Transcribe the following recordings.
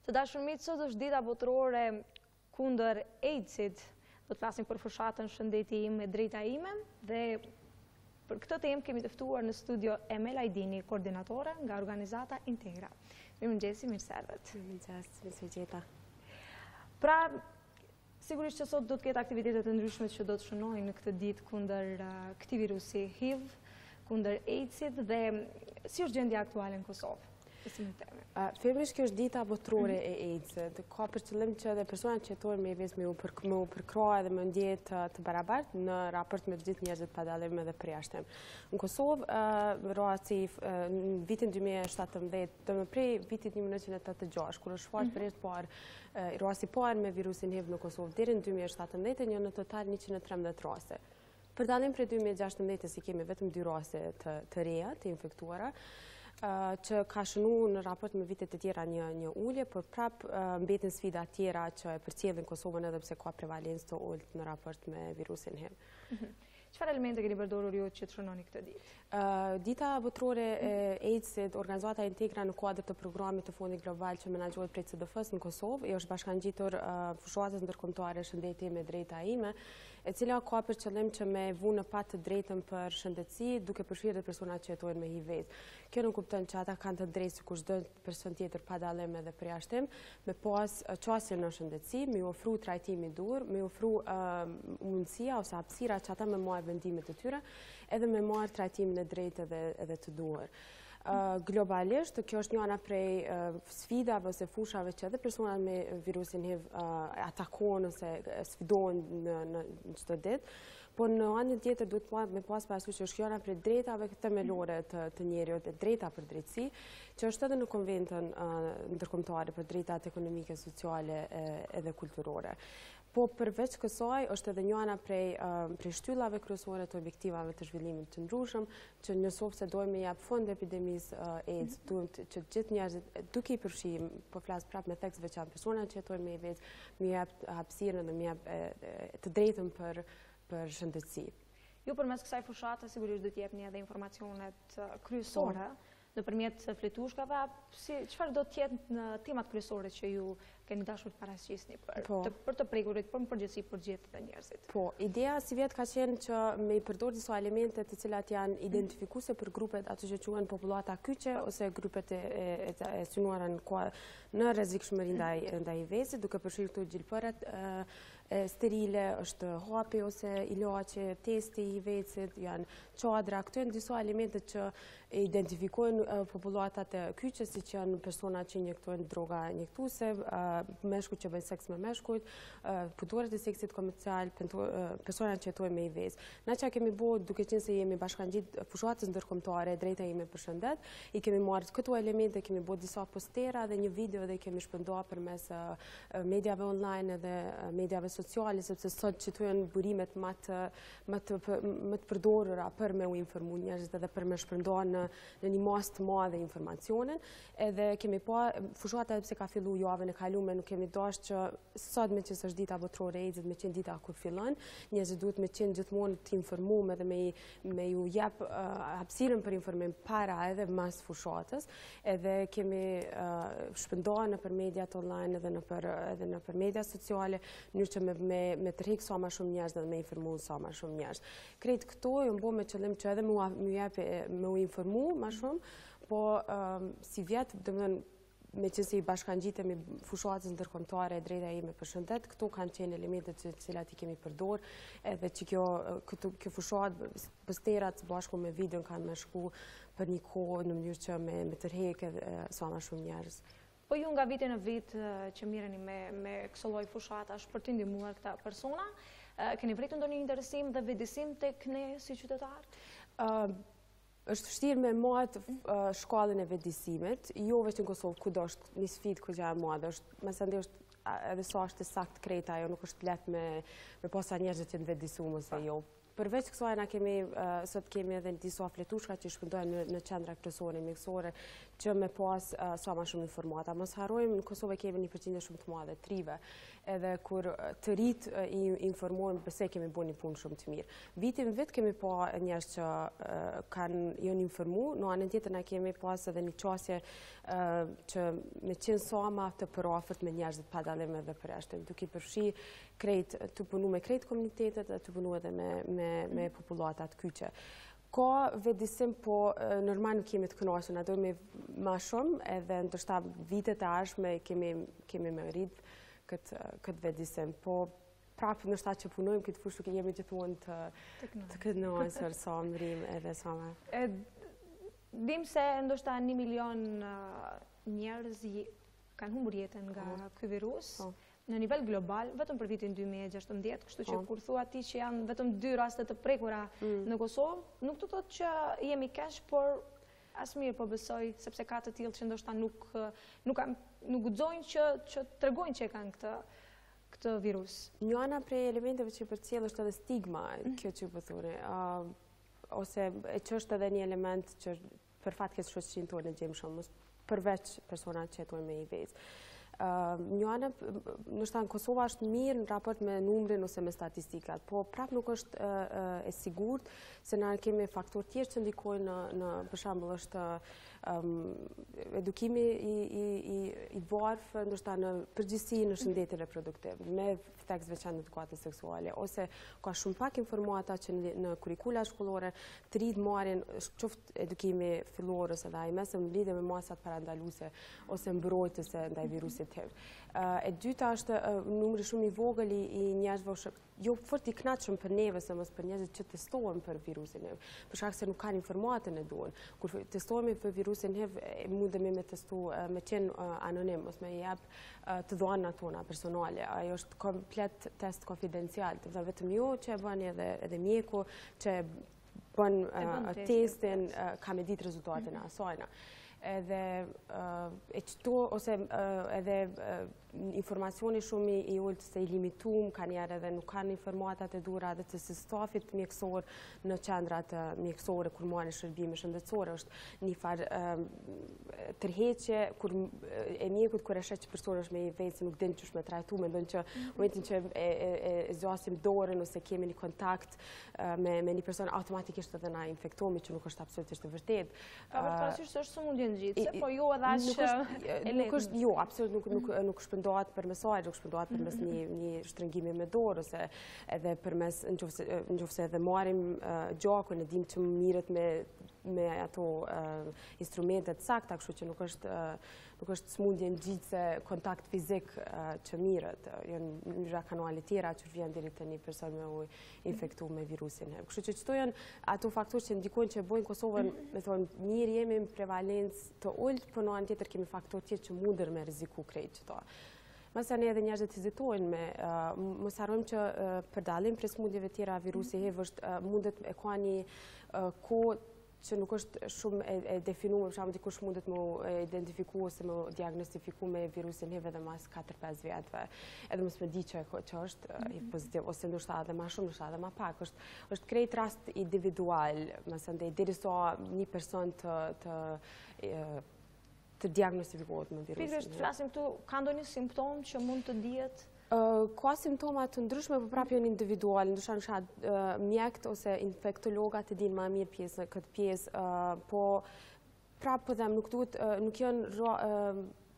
Të dashur miq, sot është dita botërore kundër AIDS-it. Do të flasim për fushatën Shëndeti im me drejta ime dhe për këtë temë kemi të ftuar në studio Emel Ajdini, koordinatore nga organizata Integra. Mëngjesi, mirë se erdhët. Mëngjes, mirë se gjeta. Pra, sigurisht që sot do të ketë aktivitete të ndryshme që do të shënojnë në këtë ditë kundër këtij virusi HIV, kundër AIDS-it dhe si është gjendja aktuale në Kosovë? Filmisht kjo është dita botërore e AIDS-it. Ka për qëllim që dhe personat që jetojnë me AIDS me u përkroa dhe me ndjetë të barabartë në raport me të gjithë njerëzit pa dallim edhe përjashtim. Në Kosovë, rasti në vitin 2017, dhe më prej vitit 1986, kur është shfaqur për herë të parë rasti parë me virusin HIV në Kosovë, deri në 2017 janë në total 113 raste. Për dallim prej 2016 si kemi vetëm 2 raste të reja të infektuara, që ka shënu në raport me vitet e tjera një ullje, por prap mbetin sfida tjera që e përcjellin Kosovën edhe pse ka prevalencë të ulët në raport me virusin HIV. Çfarë elemente keni përdorur ju që të shënoni këtë ditë? Dita botërore e AIDS-it, organizata Integra në kuadër të programit të fondit global që menaxhohet prej CDF-s në Kosovë, është bashkangjitur fushatës ndërkombëtare Shëndeti me drejta ime, e cila ka për qëllim që me vu në pat të drejtën për shëndetësi, duke përfshirë dhe personat që jetojnë me HIV. Kjo nuk kupton që ata kanë të drejtë sikur çdo person tjetër pa dallim edhe përjashtim, me pas çështje në shëndetësi, me ofru trajtim i dur, me ofru mundësia ose hapësira që ata me marrë vendimet e tyre, edhe me marrë trajtimin e drejtë edhe të duhur. Globalisht, kjo është njëra prej sfidave ose fushave që edhe personat me virusin HIV atakojnë ose sfidojnë në çdo ditë, por në anën tjetër duhet me pas parasysh që është njëra prej drejtave themelore të njerëzit, drejta për drejtësi, që është edhe në konventën ndërkombëtare për drejtat ekonomike, sociale edhe kulturore. Po përveç kësaj është edhe njëra prej shtyllave kryesore të objektivave të zhvillimit të ndryshëm, që nëse se dojmë me jap fond epidemisë AIDS, duhet që gjithë njerëzit duke i përfshirë, po flas prapë me tekst veçantë personat që jetojnë me AIDS, me jap hapësirën dhe me jap të drejtën për shëndetësi. Ju përmes kësaj fushate sigurisht do të jepni edhe informacionet kryesore nëpërmjet fletushkave, çfarë do të jetë në temat kryesore që ju keni dashur të paraqisni për të prekurit, për në përgjithësi për gjithë të njerëzit? Po, ideja si vjet ka qenë që me i përdor disa elemente të cilat janë identifikuese për grupet ato që quhen popullata kyçe ose grupet e synuara në rrezikshmëri ndaj HIV-sit, duke përfshirë këtu gjilpërat sterile, është hapi ose ilaçe, testi i HIV-sit, janë çadra, këto janë disa elemente që identifikojnë popullatat e kyçe, siç janë personat që injektojnë droga injektuese, meshkujt që bëjnë seks me meshkujt, punëtorët e seksit komercial, personat që jetojnë me HIV. Na çka kemi bërë, duke qenë se jemi bashkangjit fushatës ndërkombëtare drejta ime për shëndet, i kemi marrë këto elemente, kemi bërë disa postera dhe një video dhe kemi shpërndarë përmes mediave online edhe mediave sociale, sepse sot që tu janë burimet më të përdorura për me u informu njerëzit edhe për me shpërndarë në një masë të madhe informacionin, edhe kemi pa fushata pse ka fillu javën e kaluar, nuk kemi dashur që sot me që është dita botërore e AIDS-it, me qenë dita kur fillon, njerëzit duhet me qenë gjithmonë të informuar edhe me ju jap hapësirën për informim para edhe mas fushatës, edhe kemi shpërndarë nëpër mediat online edhe nëpër media sociale, në që me tërheq sa më shumë njerëz dhe me informu sa më shumë njerëz. Krejt këto janë bërë me qëllim që edhe me u informu më shumë, po si vjet, domethënë me që si bashkangjitemi fushatës ndërkombëtare drejta ime për shëndet, këto kanë qenë elementet të cilat i kemi përdor, edhe që kjo fushatë, posterat bashku me videon kanë me shku për një kohë në mënyrë që me tërheq sa më shumë njerëz. Po ju nga viti në vit që mireni me këso lloj fushatash për të ndihmuar këta persona, keni vritur ndonjë interesim dhe vëdësim tek ne si qytetarë? Është vështirë me marrë shkallën e vëdësimit, jo vetëm në Kosovë, kudo është një sfidë ku gjë e madhe, meqenëse është edhe sa është sakt krejt ajo, nuk është lehtë me posa njerëz që të vëdësuar ose jo. përveç kësaj sot kemi edhe disa fletushka që shpëndojnë në qendra kryesore mjekësore që me pas sa më shumë informata. Mos harrojmë, në Kosovë kemi një përqindje shumë të madhe, trive, edhe kur të rit i informojmë përse kemi bërë një punë shumë të mirë. Vitin vit kemi pa njerëz që janë informu, në anën tjetër na kemi pas edhe një qasje që me qenë sa ma të përafërt me njerëzit pa dallim edhe përjashtim, duke përfshi krejt të punu me krejt komunitetet dhe të punu edhe me populatat kyçe. Ka vedisim, po normal nuk kemi të kënaqur, na dojmë më shumë edhe ndoshta vitet e ardhshme kemi më rrit këtë vedisim, po prapë ndoshta që punojmë këtë fushë që jemi gjithmonë të kënaqur sa mrim edhe sa më. Dim se ndoshta 1 milion njerëz kanë humbur jetën nga ky virus. Në nivel global, vetëm për vitin 2016, kështu që kur thua ti që janë vetëm 2 raste të prekura në Kosovë, nuk të thotë që jemi keq, por as mirë po besoj, sepse ka të tillë që ndoshta nuk guxojnë që tregojnë që kanë këtë virus. Një ana prej elementeve që përcjell është edhe stigma, kjo që po thoni, ose që është edhe një element që për fat keq shoqërinë tonë gjejmë shumë, përveç personat që jetojnë me HIV. Një anë, ndoshta në Kosova është mirë në raport me numrin ose me statistikat, po prapë nuk është e sigurt se na kemi faktorë tjerë që ndikojnë në për shembull është edukimi i varfër, ndoshta në përgjithësi në shëndetin reproduktiv, me tekst veçantë edukatës seksuale, ose ka shumë pak informata që në kurrikula shkollore të rit marrin qoftë edukimi fillor ose edhe ai mesëm lidhje me masat parandaluese ose mbrojtëse ndaj virusit HIV. E dyta është numri shumë i vogël i njerëzve jo fort i kënaqshëm për neve, se mos për njerëzit që testohen për virusin HIV, për shkak se nuk kanë informatën e duhur. Kur testohemi për virusin HIV, mundemi me testu me qenë anonim, ose me jep të dhënat tona personale. Ajo është komplet test konfidencial, do të thotë vetëm ju që e bëni edhe mjeku që bën testin ka me ditë rezultatin e asajna. Edhe edhe informacioni shumë i ulët se i limitum, ka njerë edhe nuk kanë informatat e dura dhe të stafit mjekësor në qendrat mjekësore kur marrin shërbime shëndetësore. Është një farë tërheqje e mjekut kur e sheh që persona është me HIV se nuk din ç'është me trajtu, mendon që momentin që e zgjasim dorën ose kemi një kontakt me një person automatikisht edhe na infektohemi, që nuk është absolutisht e vërtetë. Ka vërtetësisht është sëmundje ngjitse, po jo edhe aq nuk është jo, absolutisht nuk shpëndohet për mesazh, nuk shpëndohet përmes një shtrëngimi me dorë ose edhe përmes nëse edhe marrim gjakun e dim që mirët me ato instrumentet sakta, kështu që nuk është smundje ngjitse kontakt fizik që mirët, janë mënyra kanale tjera që vjen deri te një person me u infektu me virusin HIV. Kështu që çto janë ato faktorë që ndikojnë që bojnë Kosovën, me thonë, mirë jemi me prevalencë të ulët, por në anë tjetër kemi faktorë tjerë që mundën me rreziku krejt çto. Masani edhe njerëzit hezitojnë me mos harrojmë që për dallim prej smundjeve tjera virusi HIV është mundet e ka një kohë që nuk është shumë e definuar, për shembull dikush mundet me identifiku ose me diagnostifiku me virusin HIV edhe mas 4-5 vjetëve. Edhe mos me di që është HIV pozitiv, ose ndoshta edhe më shumë, ndoshta edhe më pak. Është krejt rast individual, masandej derisa një person të diagnostifikohet me virusin. Pikërisht flasim këtu, ka ndonjë simptom që mund të dihet? Ka simptoma të ndryshme, por prapë janë individuale. Ndoshta mjekët ose infektologat e dinë më mirë këtë pjesë, po prapë po them, nuk janë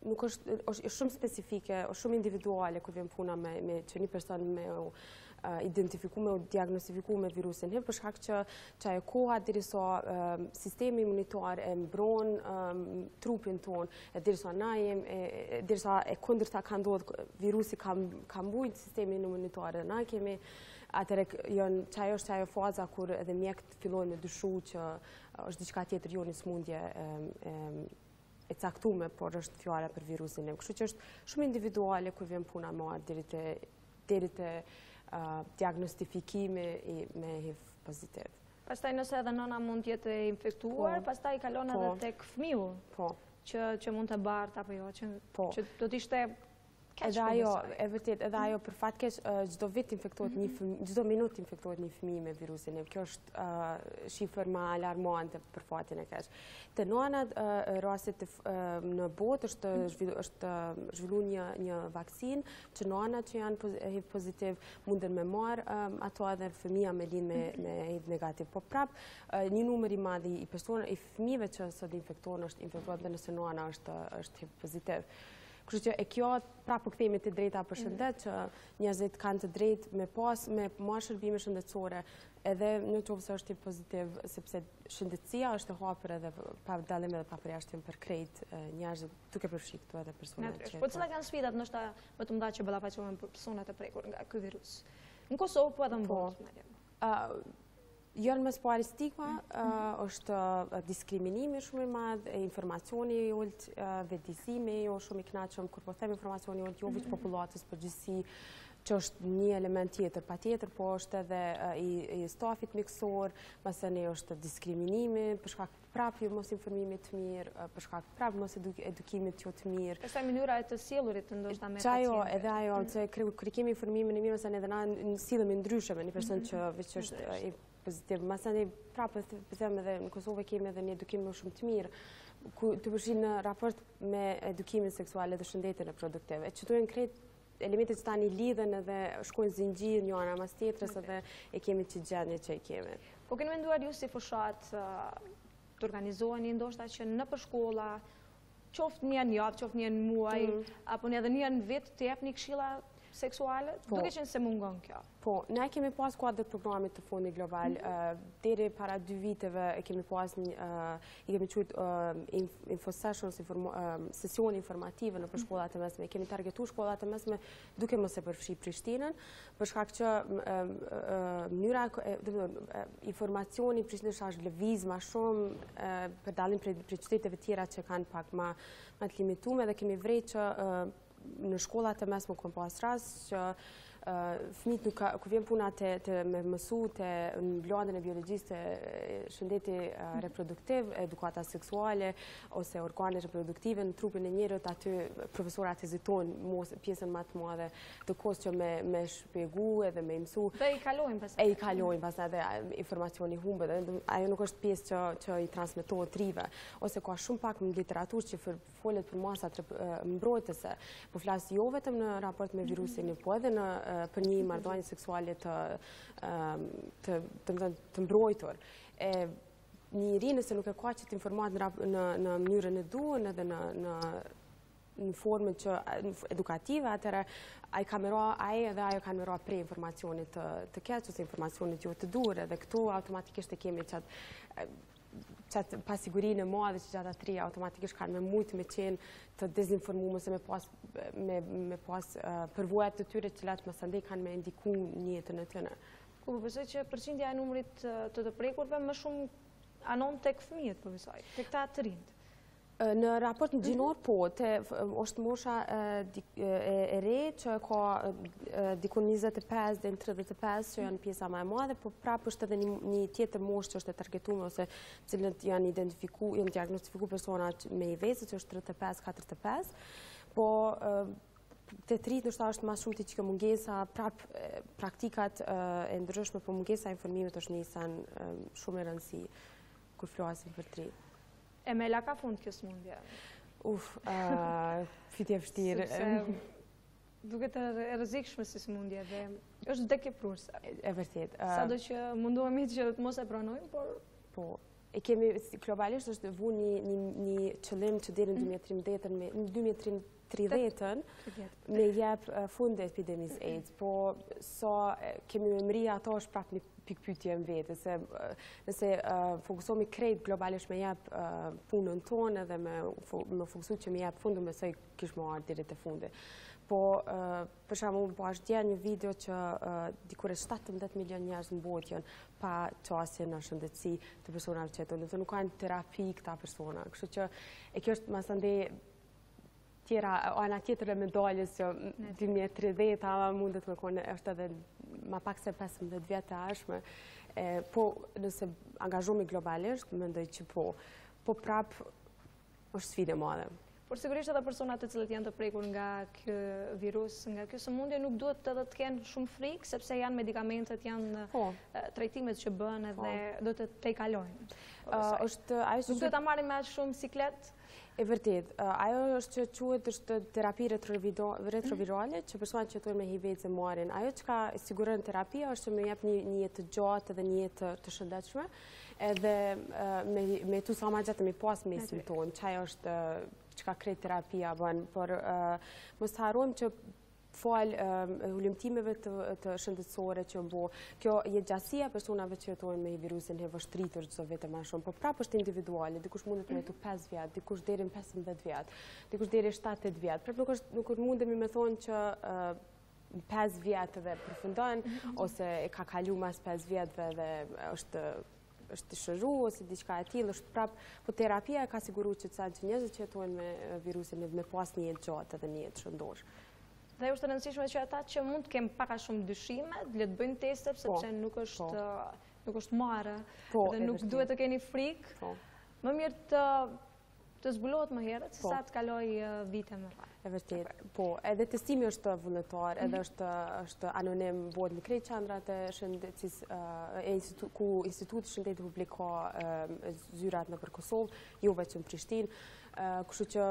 nuk është shumë specifike, është shumë individuale kur vjen puna me që një person me identifiku me diagnostifiku me virusin HIV, për shkak që ajo koha derisa sistemi imunitar e mbron trupin ton, derisa na derisa e kundërta ka ndodhur, virusi ka mbujt sistemin imunitar, na kemi atëherë janë është ajo faza kur edhe mjekët fillojnë me dyshu që është diçka tjetër, jo një smundje e caktuar, por është fjala për virusin HIV. Kështu që është shumë individuale kur vjen puna deri te diagnostifikimi me HIV pozitiv. Pastaj nëse edhe nëna mund të jetë infektuar, pastaj kalon edhe tek fëmiu, që mund të bartë apo jo, që do të ishte Edhe ajo, e vërtet, edhe ajo për fat keq çdo vit infektohet një fëmijë, çdo minutë infektohet një fëmijë me virusin. Kjo është shifër më alarmante për fatin e keq. Te nënat rastet në botë është zhvilluar një vaksinë që nënat që janë HIV pozitiv munden me marr ato edhe fëmia me lind me HIV negativ. Po prap një numër i madh i fëmijëve që sot infektohen është infektuar dhe nëse nëna është HIV pozitiv. Kështu që e kjo prapë kthehemi te drejta për shëndet që njerëzit kanë të drejtë me marrë shërbime shëndetësore edhe në qoftë se është pozitiv sepse shëndetësia është e hapur edhe pa dallim edhe pa përjashtim për krejt njerëzit duke përfshirë këtu edhe personat që. Po cilat janë sfidat ndoshta më të mëdha që ballafaqohen për personat e prekur nga ky virus? Në Kosovë po edhe në botë. Janë më pari stigma, është diskriminimi shumë i madh, informacioni i ulët, vetëdijsimi jo shumë i kënaqshëm, kur po them informacioni i ulët jo vetëm popullatës përgjithësi, që është një element tjetër, patjetër, po është edhe i stafit mjekësor, masani është diskriminimi, për shkak prapë jo mos informimit të mirë, për shkak prapë mos edukimit jo të mirë. Pastaj mënyra e të sjellurit ndoshta me pacientë. Çajo, edhe ajo, se kur kemi informimin e mirë, masani edhe na sillemi ndryshe me një person që veç është pozitiv. Masani prapë them edhe në Kosovë kemi edhe një edukim më shumë të mirë, ku të përfshin në raport me edukimin seksual dhe shëndetin reproduktiv. Që duhen krejt elementet që tani lidhen edhe shkojnë zinxhir njëra mas tjetrës edhe e kemi që gjendje që e kemi. Po keni menduar ju si fushat të organizoheni ndoshta që në për shkolla, qoftë një javë, qoftë një muaj, apo edhe një vit të jepni këshilla seksuale, duke qenë se mungon kjo? Po, ne kemi pas kuadër programit të Fondit Global. Deri para 2 viteve kemi pas i kemi quajtur info sessions, sesione informative në shkollat e mesme. Kemi targetuar shkollat e mesme duke mos e përfshi Prishtinën, për shkak që mënyra informacioni Prishtinës është lëviz më shumë për dallim prej qyteteve tjera që kanë pak më të limituar dhe kemi vrejtë që në shkollat e mesme kanë pas rast që fëmijët nuk ku vjen puna me mësu në bladën e biologjisë të shëndeti reproduktiv, edukata seksuale ose organet reproduktive në trupin e njerëzit, aty profesorat hezitojnë pjesën më të madhe të kohës që me shpjegu edhe me mësu. Dhe i kalojnë pastaj. I kalojnë pastaj edhe informacioni humbet, ajo nuk është pjesë që i transmetohet rive, ose ka shumë pak në literaturë që folet për masat mbrojtëse. Po flas jo vetëm në raport me virusin, po edhe për një marrëdhënie seksuale të mbrojtur. Njëri nëse nuk e ka që të informat në mënyrën e duhur edhe në formën që edukative, atëherë ai edhe ajo ka mëra prej informacionit të keq ose informacionit jo të duhur, edhe këtu automatikisht e kemi qatë pasigurinë e madhe që gjata 3 automatikisht kanë me mujtë me qenë të dezinformuar ose me pas përvojat të tyre që latë mësandej kanë me indiku njëtën e tëne. Po besoj që përqindja e numrit të prekurve më shumë anon tek fëmijët, po besoj, tek ta të rinjt. Në raport në gjinor, po, është mosha e re që ka dikun 25 dhe 35 që janë pjesa më e madhe, po prapë është edhe një tjetër moshë që është e targetuar ose cilët janë diagnostifikuar persona me HIV, që është 35-45, po të trit nështë është ma shumë të që mungesa, praktikat e ndryshme, po mungesa informimit është një san shumë e rëndësi kur flasim për trit. Emel, a ka fund kjo smundje? Fytje vështirë. Duket e rrezikshme si smundje dhe është vdekjeprurse. E vërtet. Sado që munduemi që të mos e pranojmë, por... Po, e kemi, globalisht është vu një qëllim që deri në 2030 me jep fund e epidemisë AIDS, po sa kemi me mri ato është prapë një pikpyetje në vetë, nëse fokusohemi krejt globalisht me jep punën tonë dhe me fokusu që me jep fundën, besoj kish më ardhur deri te fundi. Po, për shembull, po është dje një video që dikur 17 milion njerëz në botë janë pa qasje në shëndetësi të personave që jetojnë, nuk kanë terapi këta persona. Kështu që kjo është masandej ana tjetër e medaljes që 2030 mundet me kone është edhe ma pak se 15 vjetë e ashme, po nëse angazhomi globalisht, mendoj që po prap është sfide madhe. Por sigurisht edhe personat të cilët janë të prekur nga ky virus, nga ky sëmundje, nuk duhet edhe të kenë shumë frikë, sepse janë medikamentet, janë trajtimet që bën edhe do të tejkalojnë. Nuk duhet ta marrin me aq shumë siklet. E vërtet, ajo është që quhet është terapi retrovirale, që personat që jetojnë me HIV marrin. Ajo që ka siguron terapia është që më jep një jetë të gjatë dhe një jetë të shëndetshme, edhe me tu sa më gjatë me pas me simptom. Çajo është çka krejt terapia bën, por mos harrojmë që fal ulëmtimeve të shëndetësore që mbo. Kjo jetëgjatësia personave që jetojnë me virusin HIV është rritur çdo vit më shumë, por prapë është individuale. Dikush mundet me jetu 5 vjet, dikush deri në 15 vjet, dikush deri 7-8 vjet. Prapë nuk mundemi me thonë që 5 vjet dhe përfundon ose e ka kalu mas 5 vjetve dhe është të shëru ose diçka e tillë, është prapë, po terapia ka siguruar që ca njerëz që jetojnë me virusin me pas një jetë gjatë edhe një jetë shëndosh. Dhe është e rëndësishme që ata që mund të kemë pak a shumë dyshime, le të bëjnë teste sepse nuk është marrë dhe nuk duhet të keni frikë. Më mirë të zbulohet më herët se sa të kaloj vite më parë. E vërtet. Po, edhe testimi është vullnetar, edhe është anonim, bëhet në krejt qendrat e shëndetësisë ku Instituti Shëndetit Publik ka zyrat nëpër Kosovë, jo vetëm në Prishtinë. Kështu që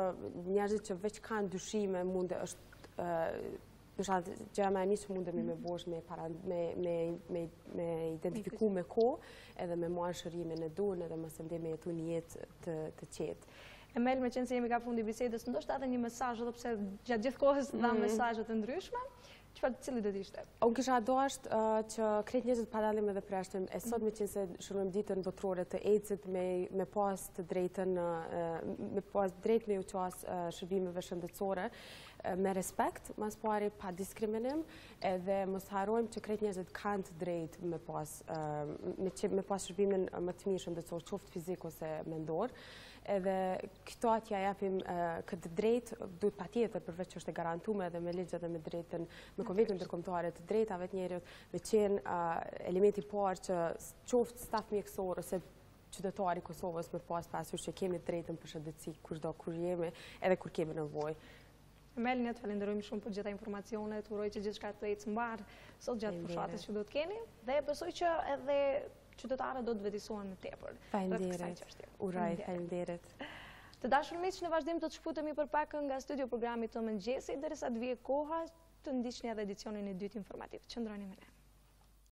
njerëzit që veç kanë dyshime mund është gjëja më e mirë që mundemi me bosh me identifiku me kohë edhe me marrë shërimin e duhur edhe mos ndej me jetu një jetë të qetë. Emel, me qenë se jemi ka fundi bisedës, ndoshta edhe një mesazh, edhe pse gjatë gjithë kohës dha mesazhe të ndryshme, cili do të ishte? Unë kisha dashur që krejt njerëzit pa dallim edhe preshtim, e sot me qenë se shërojmë ditën botërore të AIDS-it me pas të drejtën me u qas shërbimeve shëndetësore, me respekt, mas pari pa diskriminim, edhe mos harrojmë që krejt njerëzit kanë të drejtë me pas shërbimin më të mirë shëndetësor, qoftë fizik ose mendor. Edhe këto atja japim këtë drejtë, duhet patjetër përveç që është e garantuar edhe me ligj edhe me drejtën, me Konventin Ndërkombëtar të drejtave të njerëzit, me qenë elementi i parë që qoftë staf mjekësor ose qytetari i Kosovës me pas parasysh që kemi drejtën për shëndetësi kushdo kur jemi, edhe kur kemi nevojë. Emel, ne të falenderojmë shumë për gjitha informacionet, uroj që gjithçka të ecë mbar sot gjatë fushatës që do të keni dhe besoj që edhe qytetarët do të vetësohen më tepër. Faleminderit. Uroj, faleminderit. Të dashur miq, në vazhdim do të shfutemi për pak nga studio programit të mëngjesit derisa të vijë koha të ndiqni edhe edicionin e dytë informativ. Qëndroni me ne.